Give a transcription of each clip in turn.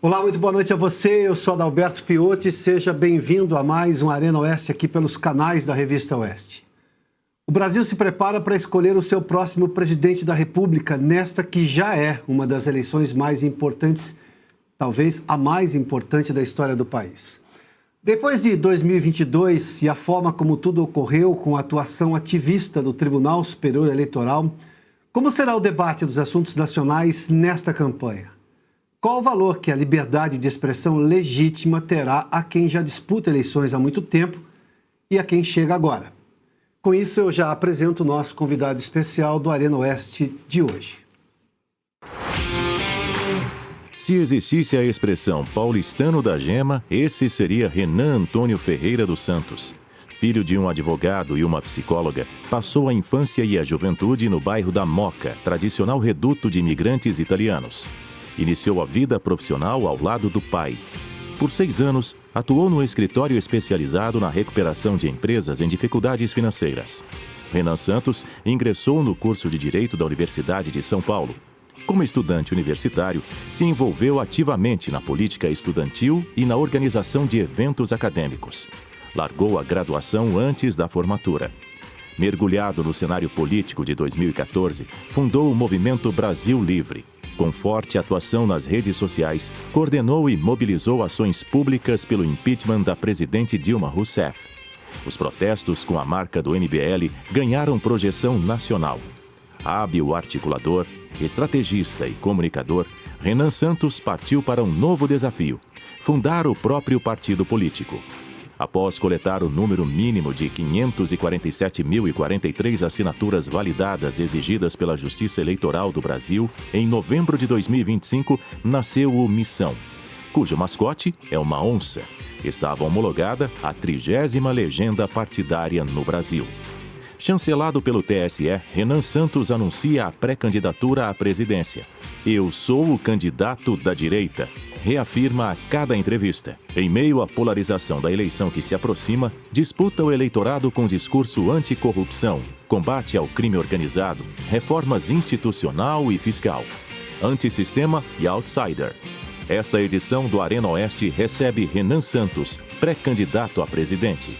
Olá, muito boa noite a você. Eu sou Adalberto Piotti. Seja bem-vindo a mais um Arena Oeste aqui pelos canais da Revista Oeste. O Brasil se prepara para escolher o seu próximo presidente da República, nesta que já é uma das eleições mais importantes, talvez a mais importante da história do país. Depois de 2022 e a forma como tudo ocorreu com a atuação ativista do Tribunal Superior Eleitoral, como será o debate dos assuntos nacionais nesta campanha? Qual o valor que a liberdade de expressão legítima terá a quem já disputa eleições há muito tempo e a quem chega agora? Com isso, eu já apresento o nosso convidado especial do Arena Oeste de hoje. Se existisse a expressão paulistano da gema, esse seria Renan Antônio Ferreira dos Santos. Filho de um advogado e uma psicóloga, passou a infância e a juventude no bairro da Moca, tradicional reduto de imigrantes italianos. Iniciou a vida profissional ao lado do pai. Por 6 anos, atuou no escritório especializado na recuperação de empresas em dificuldades financeiras. Renan Santos ingressou no curso de Direito da Universidade de São Paulo. Como estudante universitário, se envolveu ativamente na política estudantil e na organização de eventos acadêmicos. Largou a graduação antes da formatura. Mergulhado no cenário político de 2014, fundou o Movimento Brasil Livre. Com forte atuação nas redes sociais, coordenou e mobilizou ações públicas pelo impeachment da presidente Dilma Rousseff. Os protestos com a marca do MBL ganharam projeção nacional. Hábil articulador, estrategista e comunicador, Renan Santos partiu para um novo desafio: fundar o próprio partido político. Após coletar o número mínimo de 547.043 assinaturas validadas exigidas pela Justiça Eleitoral do Brasil, em novembro de 2025, nasceu o Missão, cujo mascote é uma onça. Estava homologada a 30ª legenda partidária no Brasil. Chancelado pelo TSE, Renan Santos anuncia a pré-candidatura à presidência. Eu sou o candidato da direita, reafirma a cada entrevista. Em meio à polarização da eleição que se aproxima, disputa o eleitorado com discurso anticorrupção, combate ao crime organizado, reformas institucional e fiscal, antissistema e outsider. Esta edição do Arena Oeste recebe Renan Santos, pré-candidato a presidente.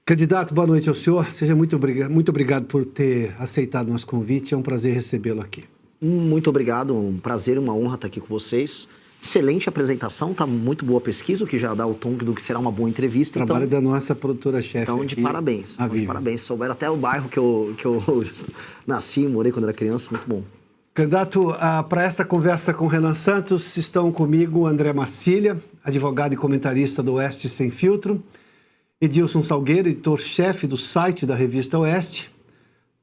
Candidato, boa noite ao senhor. Seja muito obrigado por ter aceitado nosso convite. É um prazer recebê-lo aqui. Muito obrigado, um prazer e uma honra estar aqui com vocês. Excelente apresentação, tá muito boa a pesquisa, o que já dá o tom do que será uma boa entrevista. Trabalho da nossa produtora-chefe. Então, de parabéns. De parabéns. Souberam até o bairro que eu nasci, morei quando era criança, muito bom. Candidato, para esta conversa com Renan Santos, estão comigo André Marcília, advogado e comentarista do Oeste Sem Filtro, Edilson Salgueiro, editor-chefe do site da Revista Oeste,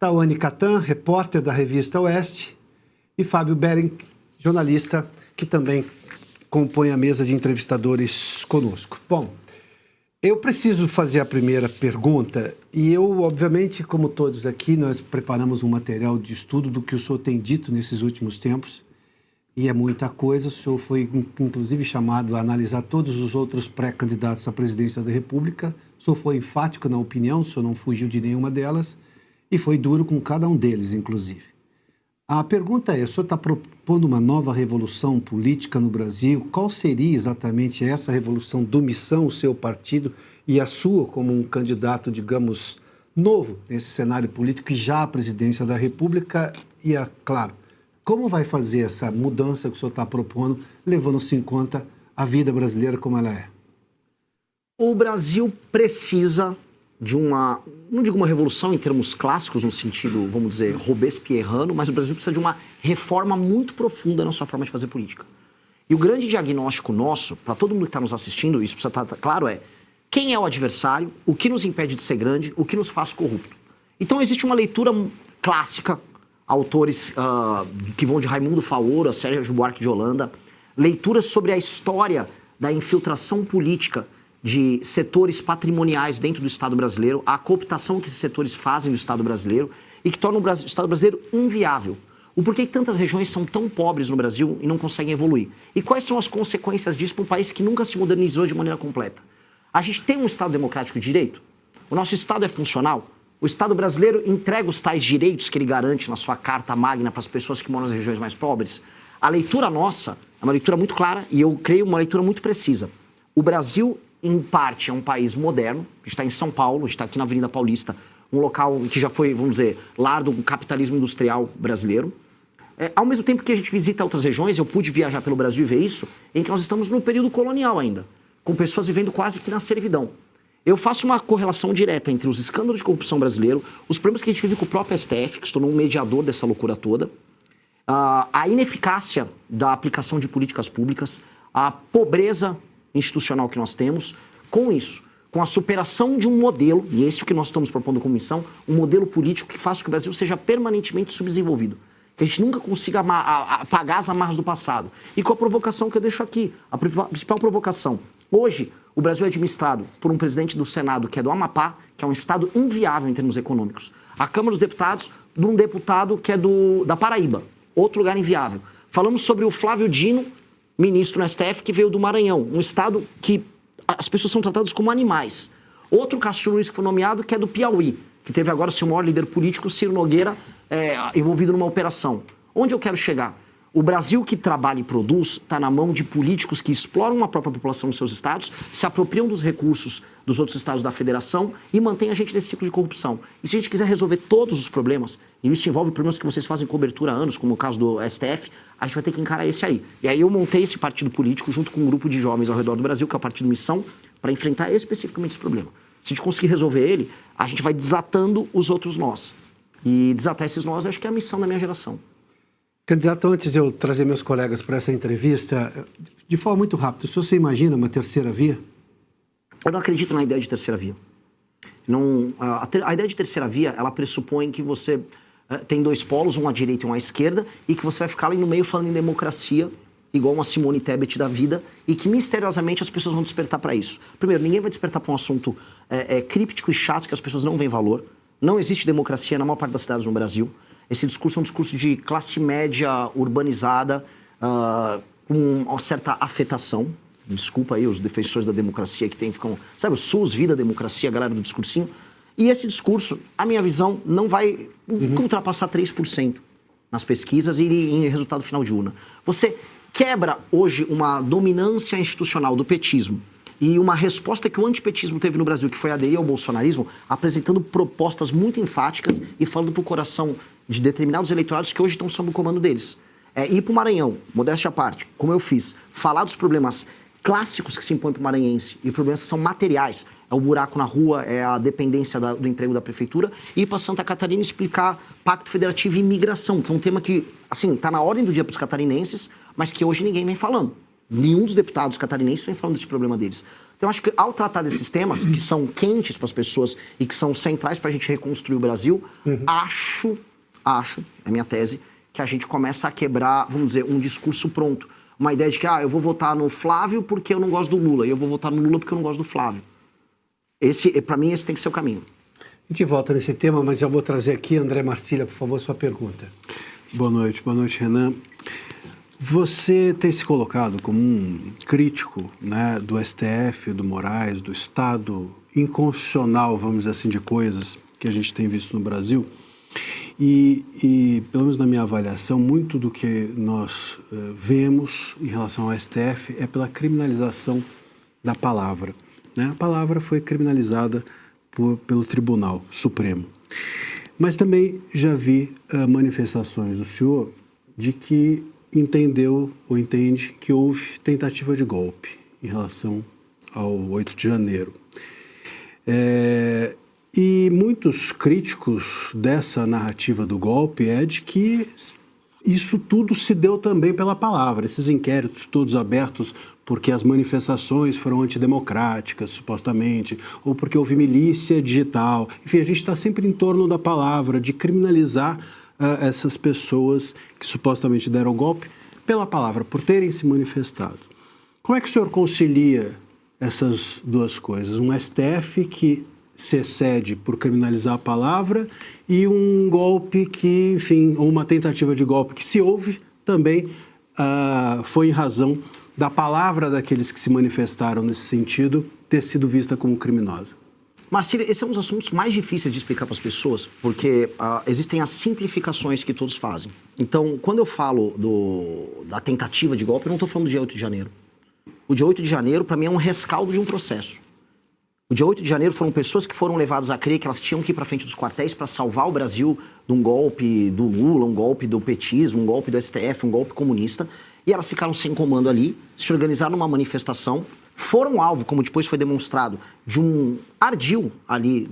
Tawane Catan, repórter da Revista Oeste, e Fábio Bering, jornalista, que também compõe a mesa de entrevistadores conosco. Bom, eu preciso fazer a primeira pergunta, e eu, obviamente, como todos aqui, nós preparamos um material de estudo do que o senhor tem dito nesses últimos tempos, e é muita coisa. O senhor foi, inclusive, chamado a analisar todos os outros pré-candidatos à presidência da República. O senhor foi enfático na opinião, o senhor não fugiu de nenhuma delas e foi duro com cada um deles, inclusive. A pergunta é, o senhor está propondo uma nova revolução política no Brasil? Qual seria exatamente essa revolução do Missão, o seu partido e a sua como um candidato, digamos, novo nesse cenário político e já à presidência da República? E, claro, como vai fazer essa mudança que o senhor está propondo, levando-se em conta a vida brasileira como ela é? O Brasil precisa de não digo uma revolução em termos clássicos, no sentido, vamos dizer, robespierrano, mas o Brasil precisa de uma reforma muito profunda na sua forma de fazer política. E o grande diagnóstico nosso, para todo mundo que está nos assistindo, isso precisa estar claro, é quem é o adversário, o que nos impede de ser grande, o que nos faz corrupto. Então existe uma leitura clássica, autores que vão de Raimundo Faoro a Sérgio Buarque de Holanda, leituras sobre a história da infiltração política de setores patrimoniais dentro do Estado brasileiro, a cooptação que esses setores fazem do Estado brasileiro e que torna o Estado brasileiro inviável. O porquê que tantas regiões são tão pobres no Brasil e não conseguem evoluir. E quais são as consequências disso para um país que nunca se modernizou de maneira completa. A gente tem um Estado democrático de direito? O nosso Estado é funcional? O Estado brasileiro entrega os tais direitos que ele garante na sua carta magna para as pessoas que moram nas regiões mais pobres? A leitura nossa é uma leitura muito clara e eu creio uma leitura muito precisa. O Brasil, em parte, é um país moderno. A gente está em São Paulo, a gente está aqui na Avenida Paulista, um local que já foi, vamos dizer, lar do capitalismo industrial brasileiro. Ao mesmo tempo que a gente visita outras regiões, eu pude viajar pelo Brasil e ver isso, em que nós estamos no período colonial ainda, com pessoas vivendo quase que na servidão. Eu faço uma correlação direta entre os escândalos de corrupção brasileiro, os problemas que a gente vive com o próprio STF, que se tornou um mediador dessa loucura toda, a ineficácia da aplicação de políticas públicas, a pobreza institucional que nós temos, com isso, com a superação de um modelo, e esse é o que nós estamos propondo como missão, um modelo político que faça que o Brasil seja permanentemente subdesenvolvido. Que a gente nunca consiga apagar as amarras do passado. E com a provocação que eu deixo aqui, a principal provocação. Hoje, o Brasil é administrado por um presidente do Senado que é do Amapá, que é um estado inviável em termos econômicos. A Câmara dos Deputados, de um deputado que é da Paraíba, outro lugar inviável. Falamos sobre o Flávio Dino, ministro no STF, que veio do Maranhão, um estado que as pessoas são tratadas como animais. Outro Cássio Nunes que foi nomeado, que é do Piauí, que teve agora seu maior líder político, Ciro Nogueira, envolvido numa operação. Onde eu quero chegar? O Brasil que trabalha e produz está na mão de políticos que exploram a própria população nos seus estados, se apropriam dos recursos dos outros estados da federação e mantém a gente nesse ciclo de corrupção. E se a gente quiser resolver todos os problemas, e isso envolve problemas que vocês fazem cobertura há anos, como o caso do STF, a gente vai ter que encarar esse aí. E aí eu montei esse partido político junto com um grupo de jovens ao redor do Brasil, que é o Partido Missão, para enfrentar especificamente esse problema. Se a gente conseguir resolver ele, a gente vai desatando os outros nós. E desatar esses nós, acho que é a missão da minha geração. Candidato, antes de eu trazer meus colegas para essa entrevista, de forma muito rápida, se você imagina uma terceira via? Eu não acredito na ideia de terceira via. A ideia de terceira via, ela pressupõe que você tem dois polos, um à direita e um à esquerda, e que você vai ficar ali no meio falando em democracia, igual uma Simone Tebet da vida, e que misteriosamente as pessoas vão despertar para isso. Primeiro, ninguém vai despertar para um assunto críptico e chato que as pessoas não veem valor. Não existe democracia na maior parte das cidades no Brasil. Esse discurso é um discurso de classe média urbanizada, com uma certa afetação. Desculpa aí os defensores da democracia que ficam... Sabe, o SUS, vida, democracia, a galera do discursinho. E esse discurso, a minha visão, não vai ultrapassar 3% nas pesquisas e em resultado final de urna. Você quebra hoje uma dominância institucional do petismo e uma resposta que o antipetismo teve no Brasil, que foi aderir ao bolsonarismo, apresentando propostas muito enfáticas e falando para o coração de determinados eleitorados que hoje estão sob o comando deles. Ir para o Maranhão, modéstia à parte, como eu fiz, falar dos problemas clássicos que se impõem para o maranhense e problemas que são materiais, é o buraco na rua, é a dependência do emprego da prefeitura, e ir para Santa Catarina explicar Pacto Federativo e imigração, que é um tema que, assim, está na ordem do dia para os catarinenses, mas que hoje ninguém vem falando. Nenhum dos deputados catarinenses vem falando desse problema deles. Então, acho que ao tratar desses temas, que são quentes para as pessoas e que são centrais para a gente reconstruir o Brasil, acho, é a minha tese, que a gente começa a quebrar, vamos dizer, um discurso pronto. Uma ideia de que, eu vou votar no Flávio porque eu não gosto do Lula, e eu vou votar no Lula porque eu não gosto do Flávio. Para mim, esse tem que ser o caminho. A gente volta nesse tema, mas já vou trazer aqui, André Marcília, por favor, sua pergunta. Boa noite, Renan. Você tem se colocado como um crítico, né, do STF, do Moraes, do Estado inconstitucional, vamos dizer assim, de coisas que a gente tem visto no Brasil. E pelo menos na minha avaliação, muito do que nós vemos em relação ao STF é pela criminalização da palavra. Né? A palavra foi criminalizada pelo Tribunal Supremo. Mas também já vi manifestações do senhor de que entendeu ou entende que houve tentativa de golpe em relação ao 8 de janeiro. E muitos críticos dessa narrativa do golpe é de que isso tudo se deu também pela palavra, esses inquéritos todos abertos porque as manifestações foram antidemocráticas, supostamente, ou porque houve milícia digital. Enfim, a gente está sempre em torno da palavra, de criminalizar essas pessoas que supostamente deram golpe pela palavra, por terem se manifestado. Como é que o senhor concilia essas duas coisas? Um STF que se excede por criminalizar a palavra e um golpe que, enfim, ou uma tentativa de golpe que se houve também foi em razão da palavra daqueles que se manifestaram nesse sentido ter sido vista como criminosa. Marcílio, esse é um dos assuntos mais difíceis de explicar para as pessoas, porque existem as simplificações que todos fazem. Então, quando eu falo da tentativa de golpe, eu não estou falando do dia 8 de janeiro. O dia 8 de janeiro, para mim, é um rescaldo de um processo. O dia 8 de janeiro foram pessoas que foram levadas a crer que elas tinham que ir para frente dos quartéis para salvar o Brasil de um golpe do Lula, um golpe do petismo, um golpe do STF, um golpe comunista. E elas ficaram sem comando ali, se organizaram numa manifestação, foram alvo, como depois foi demonstrado, de um ardil ali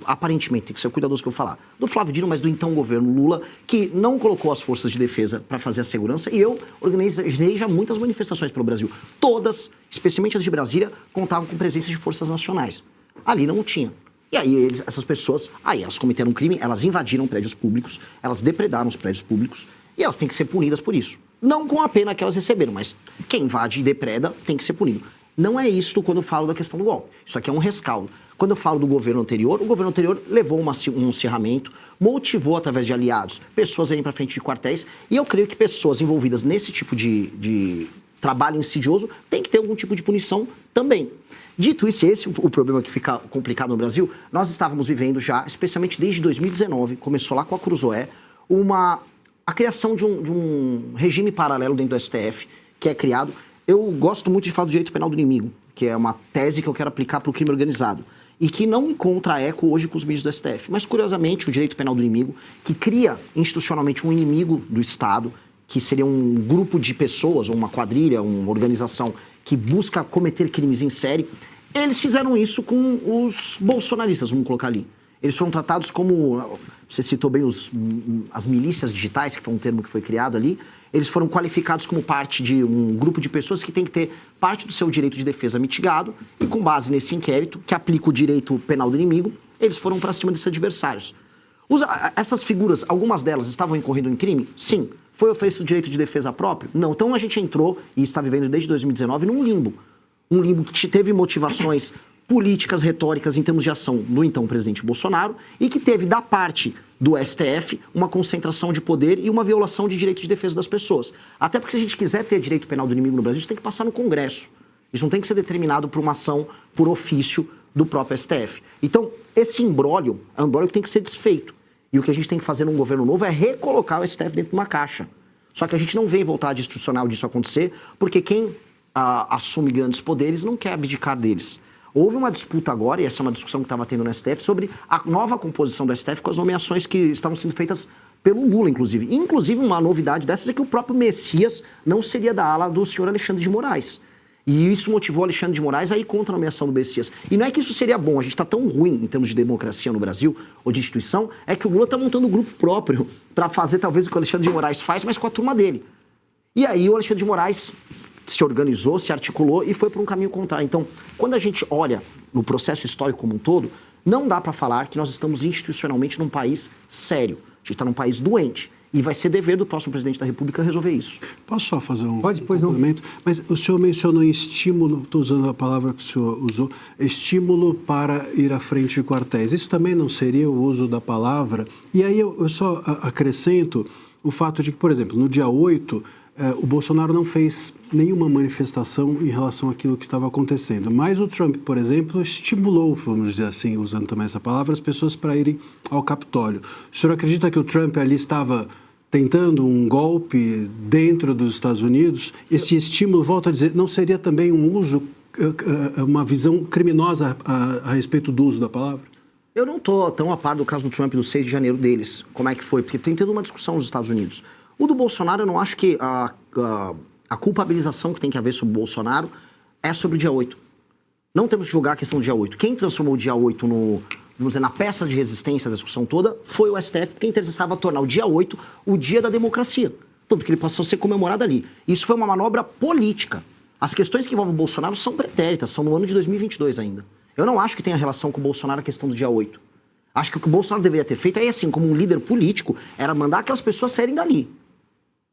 aparentemente, tem que ser cuidadoso que eu falar, do Flávio Dino, mas do então governo Lula, que não colocou as forças de defesa para fazer a segurança. E eu organizei já muitas manifestações pelo Brasil. Todas, especialmente as de Brasília, contavam com presença de forças nacionais. Ali não tinha. E aí essas pessoas, elas cometeram um crime, elas invadiram prédios públicos, elas depredaram os prédios públicos, e elas têm que ser punidas por isso. Não com a pena que elas receberam, mas quem invade e depreda tem que ser punido. Não é isso quando eu falo da questão do golpe. Isso aqui é um rescaldo. Quando eu falo do governo anterior, o governo anterior levou um acirramento, motivou através de aliados pessoas a irem para frente de quartéis, e eu creio que pessoas envolvidas nesse tipo de trabalho insidioso têm que ter algum tipo de punição também. Dito isso, esse é o problema que fica complicado no Brasil. Nós estávamos vivendo já, especialmente desde 2019, começou lá com a Cruzoé, a criação de um regime paralelo dentro do STF, que é criado. Eu gosto muito de falar do direito penal do inimigo, que é uma tese que eu quero aplicar para o crime organizado, e que não encontra eco hoje com os ministros do STF. Mas, curiosamente, o direito penal do inimigo, que cria institucionalmente um inimigo do Estado, que seria um grupo de pessoas, ou uma quadrilha, uma organização que busca cometer crimes em série, eles fizeram isso com os bolsonaristas, vamos colocar ali. Eles foram tratados como, você citou bem as milícias digitais, que foi um termo que foi criado ali, eles foram qualificados como parte de um grupo de pessoas que tem que ter parte do seu direito de defesa mitigado, e com base nesse inquérito, que aplica o direito penal do inimigo, eles foram para cima desses adversários. Essas figuras, algumas delas estavam incorrendo em crime? Sim. Foi oferecido direito de defesa próprio? Não. Então a gente entrou, e está vivendo desde 2019, num limbo. Um limbo que teve motivações políticas, retóricas em termos de ação do então presidente Bolsonaro, e que teve da parte do STF uma concentração de poder e uma violação de direito de defesa das pessoas. Até porque se a gente quiser ter direito penal do inimigo no Brasil, isso tem que passar no Congresso. Isso não tem que ser determinado por uma ação por ofício do próprio STF. Então, esse imbróglio é um imbróglio que tem que ser desfeito. E o que a gente tem que fazer num governo novo é recolocar o STF dentro de uma caixa. Só que a gente não vê vontade institucional disso acontecer, porque quem assume grandes poderes não quer abdicar deles. Houve uma disputa agora, e essa é uma discussão que estava tendo no STF, sobre a nova composição do STF com as nomeações que estavam sendo feitas pelo Lula, inclusive. Inclusive, uma novidade dessas é que o próprio Messias não seria da ala do senhor Alexandre de Moraes. E isso motivou Alexandre de Moraes a ir contra a nomeação do Messias. E não é que isso seria bom, a gente está tão ruim em termos de democracia no Brasil, ou de instituição, é que o Lula está montando um grupo próprio para fazer talvez o que o Alexandre de Moraes faz, mas com a turma dele. E aí o Alexandre de Moraes se organizou, se articulou e foi para um caminho contrário. Então, quando a gente olha no processo histórico como um todo, não dá para falar que nós estamos institucionalmente num país sério. A gente está num país doente. E vai ser dever do próximo presidente da República resolver isso. Posso só fazer um complemento? Mas o senhor mencionou estímulo, estou usando a palavra que o senhor usou, estímulo para ir à frente de quartéis. Isso também não seria o uso da palavra? E aí eu só acrescento o fato de que, por exemplo, no dia 8, o Bolsonaro não fez nenhuma manifestação em relação àquilo que estava acontecendo. Mas o Trump, por exemplo, estimulou, vamos dizer assim, usando também essa palavra, as pessoas para irem ao Capitólio. O senhor acredita que o Trump ali estava tentando um golpe dentro dos Estados Unidos? Esse estímulo, volto a dizer, não seria também um uso, uma visão criminosa a respeito do uso da palavra? Eu não estou tão a par do caso do Trump do 6 de janeiro deles, como é que foi, porque tem tido uma discussão nos Estados Unidos. O do Bolsonaro, eu não acho que a culpabilização que tem que haver sobre o Bolsonaro é sobre o dia 8. Não temos que julgar a questão do dia 8. Quem transformou o dia 8 vamos dizer, na peça de resistência da discussão toda foi o STF, que interessava tornar o dia 8 o dia da democracia. Tanto que ele passou a ser comemorado ali. Isso foi uma manobra política. As questões que envolvem o Bolsonaro são pretéritas, são no ano de 2022 ainda. Eu não acho que tenha relação com o Bolsonaro a questão do dia 8. Acho que o que o Bolsonaro deveria ter feito aí, assim, como um líder político, era mandar aquelas pessoas saírem dali.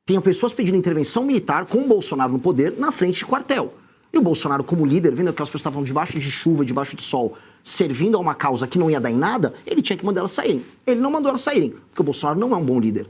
Tinha pessoas pedindo intervenção militar com o Bolsonaro no poder na frente de quartel. E o Bolsonaro, como líder, vendo que aquelas pessoas estavam debaixo de chuva, debaixo de sol, servindo a uma causa que não ia dar em nada, ele tinha que mandar elas saírem. Ele não mandou elas saírem, porque o Bolsonaro não é um bom líder.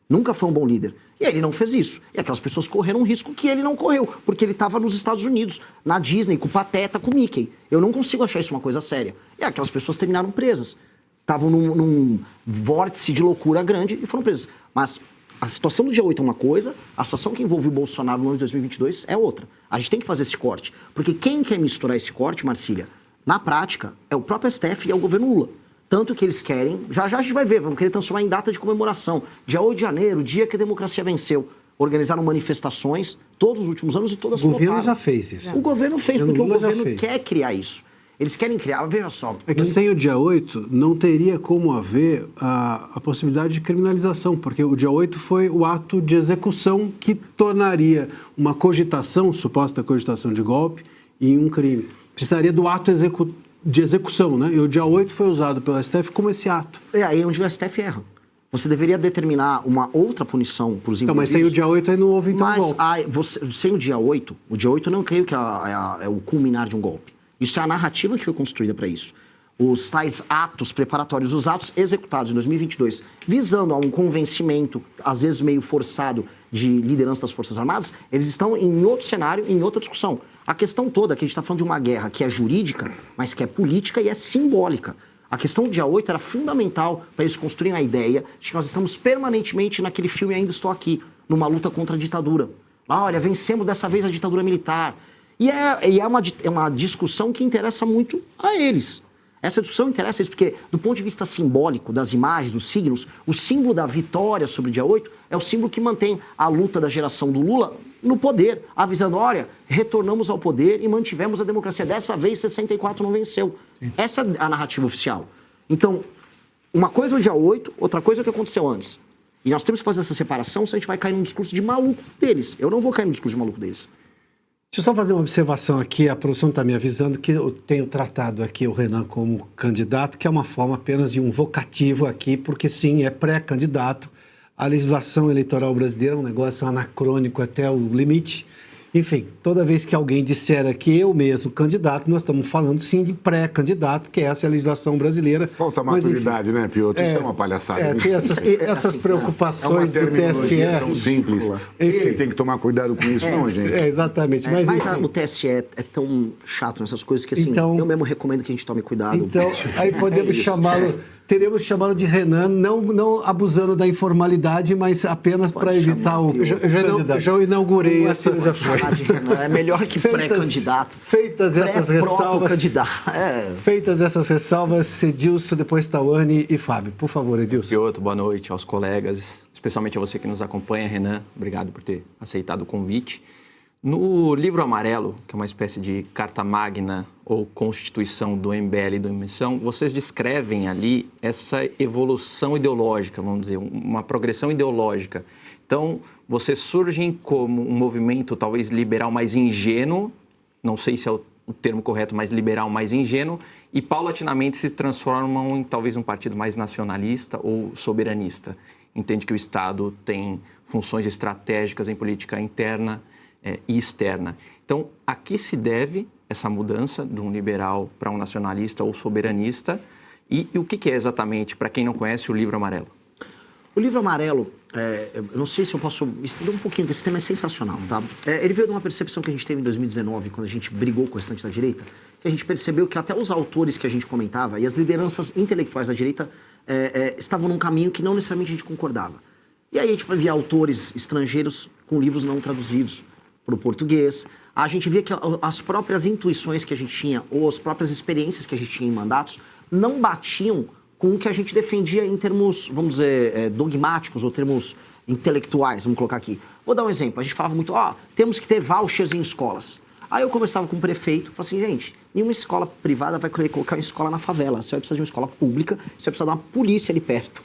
Nunca foi um bom líder. E ele não fez isso. E aquelas pessoas correram um risco que ele não correu, porque ele estava nos Estados Unidos, na Disney, com o Pateta, com o Mickey. Eu não consigo achar isso uma coisa séria. E aquelas pessoas terminaram presas. Estavam num vórtice de loucura grande e foram presas. Mas a situação do dia 8 é uma coisa, a situação que envolve o Bolsonaro no ano de 2022 é outra. A gente tem que fazer esse corte. Porque quem quer misturar esse corte, Marcília, na prática, é o próprio STF e é o governo Lula. Tanto que eles querem, já a gente vai ver, vamos querer transformar em data de comemoração. Dia 8 de janeiro, dia que a democracia venceu. Organizaram manifestações todos os últimos anos e todas floparam. O governo já fez isso. O governo fez, porque o governo quer criar isso. Eles querem criar, veja só. É que sem o dia 8 não teria como haver a possibilidade de criminalização, porque o dia 8 foi o ato de execução que tornaria uma cogitação, suposta cogitação de golpe, em um crime. Precisaria do ato de execução, né? E o dia 8 foi usado pelo STF como esse ato. É aí onde o STF erra. Você deveria determinar uma outra punição para os envolvidos. Mas sem o dia 8 aí não houve então golpe. Sem o dia 8 eu não creio que é o culminar de um golpe. Isso é a narrativa que foi construída para isso. Os tais atos preparatórios, os atos executados em 2022, visando a um convencimento, às vezes meio forçado, de liderança das Forças Armadas, eles estão em outro cenário, em outra discussão. A questão toda é que a gente está falando de uma guerra que é jurídica, mas que é política e é simbólica. A questão do dia 8 era fundamental para eles construírem a ideia de que nós estamos permanentemente naquele filme Ainda Estou Aqui, numa luta contra a ditadura. Olha, vencemos dessa vez a ditadura militar. E é uma discussão que interessa muito a eles. Essa discussão interessa eles porque, do ponto de vista simbólico, das imagens, dos signos, o símbolo da vitória sobre o dia 8 é o símbolo que mantém a luta da geração do Lula no poder, avisando, olha, retornamos ao poder e mantivemos a democracia. Dessa vez, 64 não venceu. Sim. Essa é a narrativa oficial. Então, uma coisa é o dia 8, outra coisa é o que aconteceu antes. E nós temos que fazer essa separação, senão a gente vai cair num discurso de maluco deles. Eu não vou cair no discurso de maluco deles. Deixa eu só fazer uma observação aqui, a produção está me avisando que eu tenho tratado aqui o Renan como candidato, que é uma forma apenas de um vocativo aqui, porque sim, é pré-candidato. A legislação eleitoral brasileira é um negócio anacrônico até o limite. Enfim, toda vez que alguém disser aqui eu mesmo candidato, nós estamos falando sim de pré-candidato, porque essa é a legislação brasileira. Falta maturidade, né, Piotr? Isso é uma palhaçada. Tem essas preocupações do TSE. É tão simples. Ele tem que tomar cuidado com isso, não, gente? Exatamente. Mas o TSE é tão chato nessas coisas que assim, eu mesmo recomendo que a gente tome cuidado. Então, aí podemos teremos chamá-lo de Renan, não abusando da informalidade, mas apenas para evitar o candidato. Já inaugurei essa... Já foi. É melhor que pré-candidato. Feitas essas ressalvas. Feitas essas ressalvas, Edilson, depois Tawane e Fábio. Por favor, Edilson. Piotr, boa noite aos colegas, especialmente a você que nos acompanha, Renan. Obrigado por ter aceitado o convite. No livro amarelo, que é uma espécie de carta magna ou constituição do MBL e do Missão, vocês descrevem ali essa evolução ideológica, vamos dizer, uma progressão ideológica. Então, vocês surgem como um movimento talvez liberal mais ingênuo, não sei se é o termo correto, mas liberal mais ingênuo, e paulatinamente se transformam em talvez um partido mais nacionalista ou soberanista. Entende que o Estado tem funções estratégicas em política interna e externa. Então, a que se deve essa mudança de um liberal para um nacionalista ou soberanista? E o que é exatamente, para quem não conhece, o livro amarelo? O livro amarelo, eu não sei se eu posso estender um pouquinho, porque esse tema é sensacional, tá? Ele veio de uma percepção que a gente teve em 2019, quando a gente brigou com o restante da direita, que a gente percebeu que até os autores que a gente comentava e as lideranças intelectuais da direita estavam num caminho que não necessariamente a gente concordava. E aí a gente via autores estrangeiros com livros não traduzidos para o português. A gente via que as próprias intuições que a gente tinha, ou as próprias experiências que a gente tinha em mandatos, não batiam com o que a gente defendia em termos, vamos dizer, dogmáticos ou termos intelectuais, vamos colocar aqui. Vou dar um exemplo. A gente falava muito, temos que ter vouchers em escolas. Aí eu conversava com o prefeito, falava assim, gente, nenhuma escola privada vai querer colocar uma escola na favela. Você vai precisar de uma escola pública, você vai precisar de uma polícia ali perto.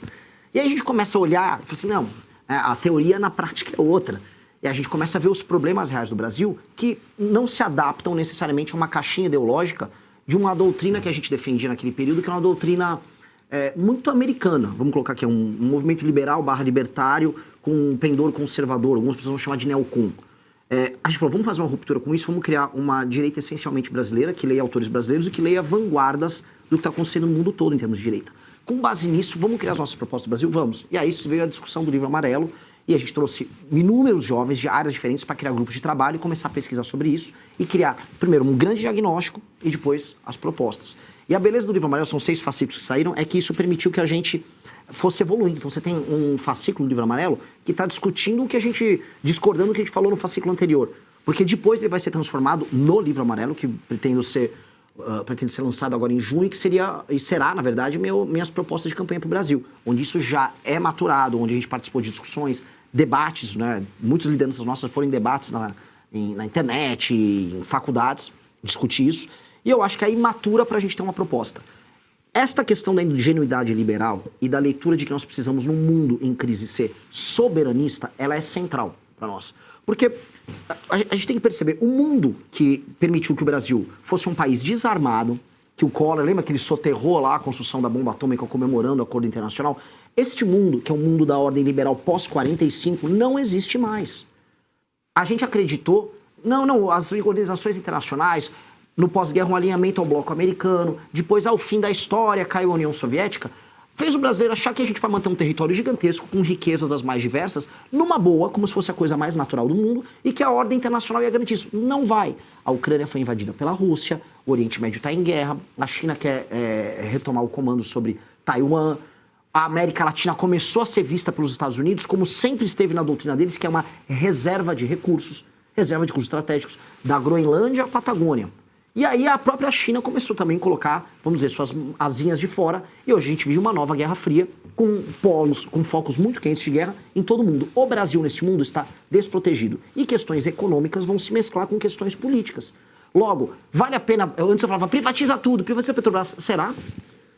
E aí a gente começa a olhar, e fala assim, não, a teoria na prática é outra. E a gente começa a ver os problemas reais do Brasil que não se adaptam necessariamente a uma caixinha ideológica de uma doutrina que a gente defendia naquele período, que é uma doutrina muito americana. Vamos colocar aqui, um movimento liberal / libertário com um pendor conservador, algumas pessoas vão chamar de neocon. A gente falou, vamos fazer uma ruptura com isso, vamos criar uma direita essencialmente brasileira, que leia autores brasileiros e que leia vanguardas do que está acontecendo no mundo todo em termos de direita. Com base nisso, vamos criar as nossas propostas do Brasil? Vamos. E aí veio a discussão do livro amarelo, e a gente trouxe inúmeros jovens de áreas diferentes para criar grupos de trabalho e começar a pesquisar sobre isso e criar, primeiro, um grande diagnóstico e depois as propostas. E a beleza do livro amarelo, são 6 fascículos que saíram, é que isso permitiu que a gente fosse evoluindo. Então você tem um fascículo do livro amarelo que está discutindo discordando do que a gente falou no fascículo anterior. Porque depois ele vai ser transformado no livro amarelo, que pretende ser lançado agora em junho, e será, na verdade, minhas propostas de campanha para o Brasil, onde isso já é maturado, onde a gente participou de discussões, debates, né? Muitas lideranças nossas foram em debates na internet, em faculdades, discutir isso, e eu acho que aí matura para a gente ter uma proposta. Esta questão da ingenuidade liberal e da leitura de que nós precisamos, num mundo em crise, ser soberanista, ela é central para nós. Porque a gente tem que perceber, o mundo que permitiu que o Brasil fosse um país desarmado, que o Collor, lembra que ele soterrou lá a construção da bomba atômica comemorando o acordo internacional? Este mundo, que é o mundo da ordem liberal pós-45, não existe mais. A gente acreditou, as organizações internacionais, no pós-guerra um alinhamento ao bloco americano, depois ao fim da história caiu a União Soviética, fez o brasileiro achar que a gente vai manter um território gigantesco, com riquezas das mais diversas, numa boa, como se fosse a coisa mais natural do mundo, e que a ordem internacional ia garantir isso. Não vai. A Ucrânia foi invadida pela Rússia, o Oriente Médio está em guerra, a China quer retomar o comando sobre Taiwan, a América Latina começou a ser vista pelos Estados Unidos, como sempre esteve na doutrina deles, que é uma reserva de recursos estratégicos, da Groenlândia à Patagônia. E aí a própria China começou também a colocar, vamos dizer, suas asinhas de fora, e hoje a gente vive uma nova Guerra Fria, com polos, com focos muito quentes de guerra em todo o mundo. O Brasil, neste mundo, está desprotegido. E questões econômicas vão se mesclar com questões políticas. Logo, vale a pena... Antes eu falava, privatiza tudo, privatiza a Petrobras. Será?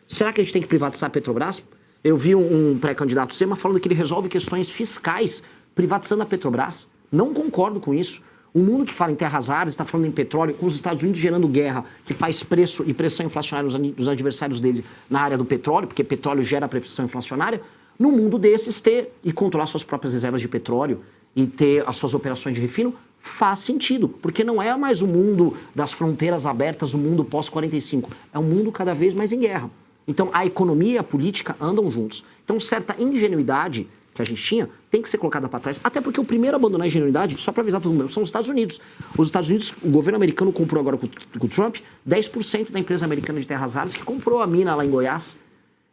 Será que a gente tem que privatizar a Petrobras? Eu vi um pré-candidato Sema falando que ele resolve questões fiscais privatizando a Petrobras. Não concordo com isso. O mundo que fala em terras raras, está falando em petróleo, com os Estados Unidos gerando guerra, que faz preço e pressão inflacionária dos adversários deles na área do petróleo, porque petróleo gera pressão inflacionária, no mundo desses ter e controlar suas próprias reservas de petróleo e ter as suas operações de refino, faz sentido, porque não é mais o mundo das fronteiras abertas do mundo pós-45, é um mundo cada vez mais em guerra. Então a economia e a política andam juntos. Então certa ingenuidade que a gente tinha, tem que ser colocada para trás. Até porque o primeiro a abandonar a ingenuidade, só para avisar todo mundo, são os Estados Unidos. Os Estados Unidos, o governo americano comprou agora com o Trump 10% da empresa americana de terras raras que comprou a mina lá em Goiás.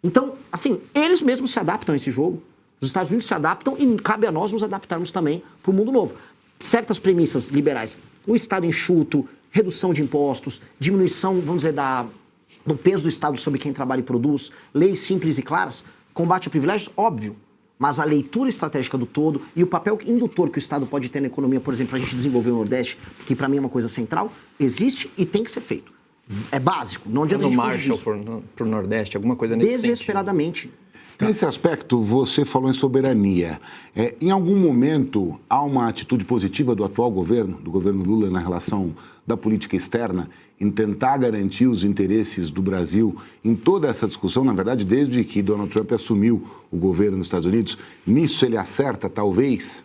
Então, assim, eles mesmos se adaptam a esse jogo. Os Estados Unidos se adaptam e cabe a nós nos adaptarmos também para o mundo novo. Certas premissas liberais, o Estado enxuto, redução de impostos, diminuição, vamos dizer, do peso do Estado sobre quem trabalha e produz, leis simples e claras, combate a privilégios, óbvio. Mas a leitura estratégica do todo e o papel indutor que o Estado pode ter na economia, por exemplo, para a gente desenvolver o Nordeste, que para mim é uma coisa central, existe e tem que ser feito. É básico, não adianta a gente fugir disso. Marshall para o Nordeste, alguma coisa nesse sentido. Desesperadamente. Nesse aspecto, você falou em soberania. Em algum momento, há uma atitude positiva do atual governo, do governo Lula, na relação da política externa, em tentar garantir os interesses do Brasil em toda essa discussão, na verdade, desde que Donald Trump assumiu o governo nos Estados Unidos? Nisso ele acerta, talvez?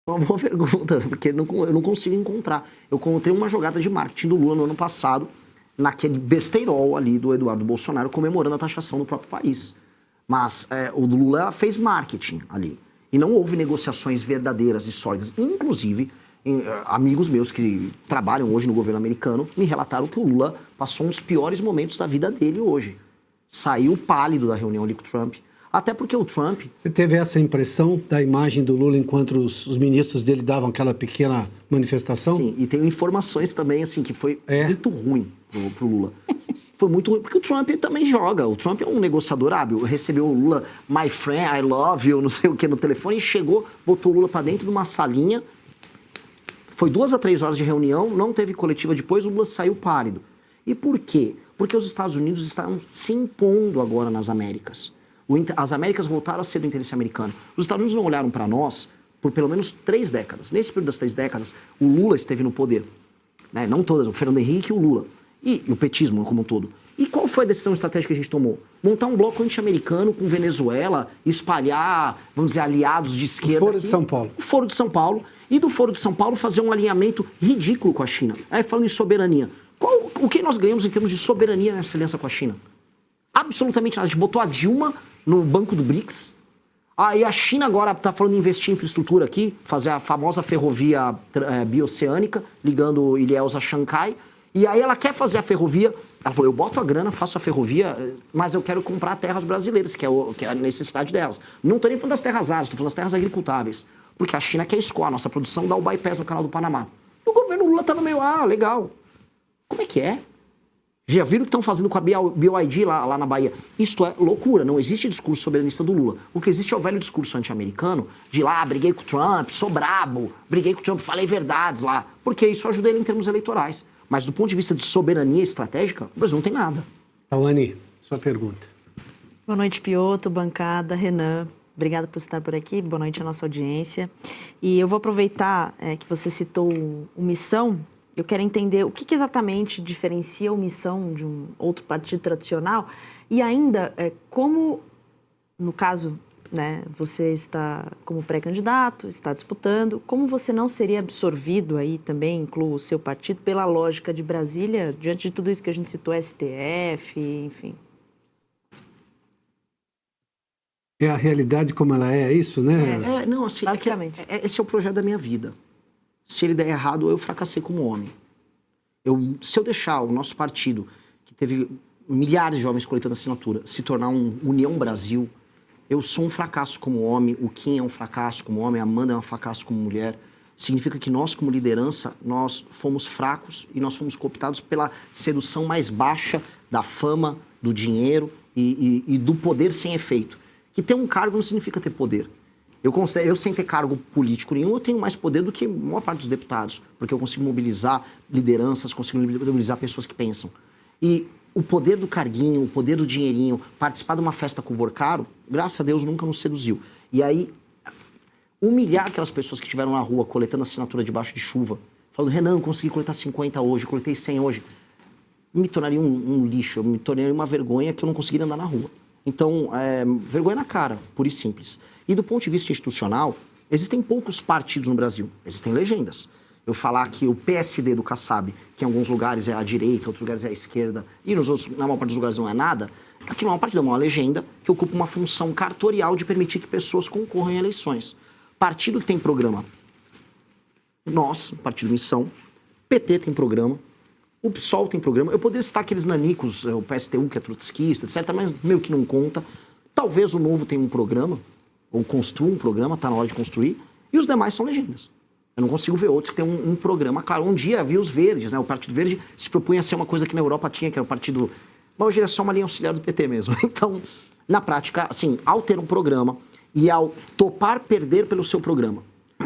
Uma boa pergunta, porque eu não consigo encontrar. Eu encontrei uma jogada de marketing do Lula no ano passado, naquele besteirol ali do Eduardo Bolsonaro, comemorando a taxação do próprio país. Mas o Lula fez marketing ali. E não houve negociações verdadeiras e sólidas. Inclusive, amigos meus que trabalham hoje no governo americano me relataram que o Lula passou um dos piores momentos da vida dele hoje. Saiu pálido da reunião ali com o Trump. Até porque o Trump... Você teve essa impressão da imagem do Lula enquanto os ministros dele davam aquela pequena manifestação? Sim, e tem informações também, assim, que foi muito ruim pro Lula. Foi muito ruim, porque o Trump também joga. O Trump é um negociador hábil. Recebeu o Lula, my friend, I love you, não sei o que, no telefone, e chegou, botou o Lula pra dentro de uma salinha. Foi 2 a 3 horas de reunião, não teve coletiva depois, o Lula saiu pálido. E por quê? Porque os Estados Unidos estão se impondo agora nas Américas. As Américas voltaram a ser do interesse americano. Os Estados Unidos não olharam para nós por pelo menos 3 décadas. Nesse período das 3 décadas, o Lula esteve no poder. Né? Não todas, o Fernando Henrique e o Lula. E o petismo como um todo. E qual foi a decisão estratégica que a gente tomou? Montar um bloco anti-americano com Venezuela, espalhar, vamos dizer, aliados de esquerda. O Foro de São Paulo. O Foro de São Paulo. E do Foro de São Paulo fazer um alinhamento ridículo com a China. Aí falando em soberania. O que nós ganhamos em termos de soberania nessa aliança com a China? absolutamente nada. A gente botou a Dilma no banco do BRICS. Aí a China agora está falando em investir em infraestrutura aqui, fazer a famosa ferrovia bioceânica, ligando Ilhéus a Xangai. E aí ela quer fazer a ferrovia, ela falou, eu boto a grana, faço a ferrovia, mas eu quero comprar terras brasileiras, que é a necessidade delas. Não estou nem falando das terras áridas, estou falando das terras agricultáveis. Porque a China quer escoar a nossa produção, dá o bypass no canal do Panamá. E o governo Lula estava meio, legal. Como é que é? Já viram o que estão fazendo com a BioID lá na Bahia? Isto é loucura, não existe discurso soberanista do Lula. O que existe é o velho discurso anti-americano de lá, briguei com o Trump, sou brabo, briguei com o Trump, falei verdades lá. Porque isso ajuda ele em termos eleitorais. Mas do ponto de vista de soberania estratégica, o Brasil não tem nada. Tawane, sua pergunta. Boa noite, Piotr, bancada, Renan. Obrigada por estar por aqui. Boa noite à nossa audiência. E eu vou aproveitar que você citou o Missão. Eu quero entender o que exatamente diferencia o Missão de um outro partido tradicional e ainda como, no caso, né, você está como pré-candidato, está disputando, como você não seria absorvido aí também, incluo o seu partido, pela lógica de Brasília, diante de tudo isso que a gente citou, STF, enfim. É a realidade como ela é isso, né? Não, assim, basicamente. Esse é o projeto da minha vida. Se ele der errado, eu fracassei como homem. Se eu deixar o nosso partido, que teve milhares de jovens coletando assinatura, se tornar um União Brasil, eu sou um fracasso como homem, o Kim é um fracasso como homem, a Amanda é um fracasso como mulher. Significa que nós, como liderança, nós fomos fracos e nós fomos cooptados pela sedução mais baixa da fama, do dinheiro e do poder sem efeito. Que ter um cargo não significa ter poder. Eu sem ter cargo político nenhum, eu tenho mais poder do que a maior parte dos deputados, porque eu consigo mobilizar lideranças, consigo mobilizar pessoas que pensam. E o poder do carguinho, o poder do dinheirinho, participar de uma festa com o caro, graças a Deus nunca nos seduziu. E aí, humilhar aquelas pessoas que estiveram na rua coletando assinatura debaixo de chuva, falando, Renan, eu consegui coletar 50 hoje, coletei 100 hoje, me tornaria um lixo, eu me tornaria uma vergonha que eu não conseguiria andar na rua. Então, vergonha na cara, pura e simples. E do ponto de vista institucional, existem poucos partidos no Brasil, existem legendas. Eu falar que o PSD do Kassab, que em alguns lugares é à direita, em outros lugares é à esquerda, e nos outros, na maior parte dos lugares não é nada, aqui não é um partido, é uma legenda que ocupa uma função cartorial de permitir que pessoas concorram em eleições. Partido que tem programa, nós, Partido Missão, PT tem programa, o PSOL tem programa, eu poderia citar aqueles nanicos, o PSTU que é trotskista, etc., mas meio que não conta. Talvez o Novo tenha um programa, ou construa um programa, está na hora de construir, e os demais são legendas. Eu não consigo ver outros que têm um programa. Claro, um dia havia os verdes, né? O Partido Verde se propunha a ser uma coisa que na Europa tinha, que era o partido... Mas hoje ele é só uma linha auxiliar do PT mesmo. Então, na prática, assim, ao ter um programa e ao topar perder pelo seu programa.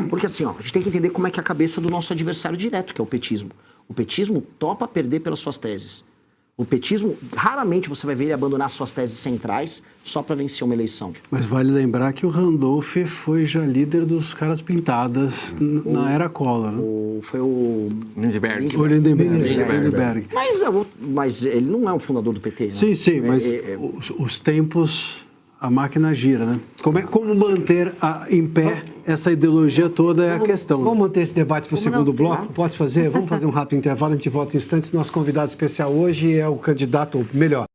Porque assim, a gente tem que entender como é que é a cabeça do nosso adversário direto, que é o petismo. O petismo topa perder pelas suas teses. O petismo, raramente você vai ver ele abandonar suas teses centrais só para vencer uma eleição. Mas vale lembrar que o Randolph foi já líder dos caras pintadas na era Collor. Né? Foi o... Lindbergh. O Lindbergh. Mas ele não é um fundador do PT, né? Sim, mas os tempos... A máquina gira, né? Como manter em pé essa ideologia toda é a questão. Vamos manter esse debate para o segundo bloco? Posso fazer? Vamos fazer um rápido intervalo, a gente volta em instantes. Nosso convidado especial hoje é o candidato, ou melhor,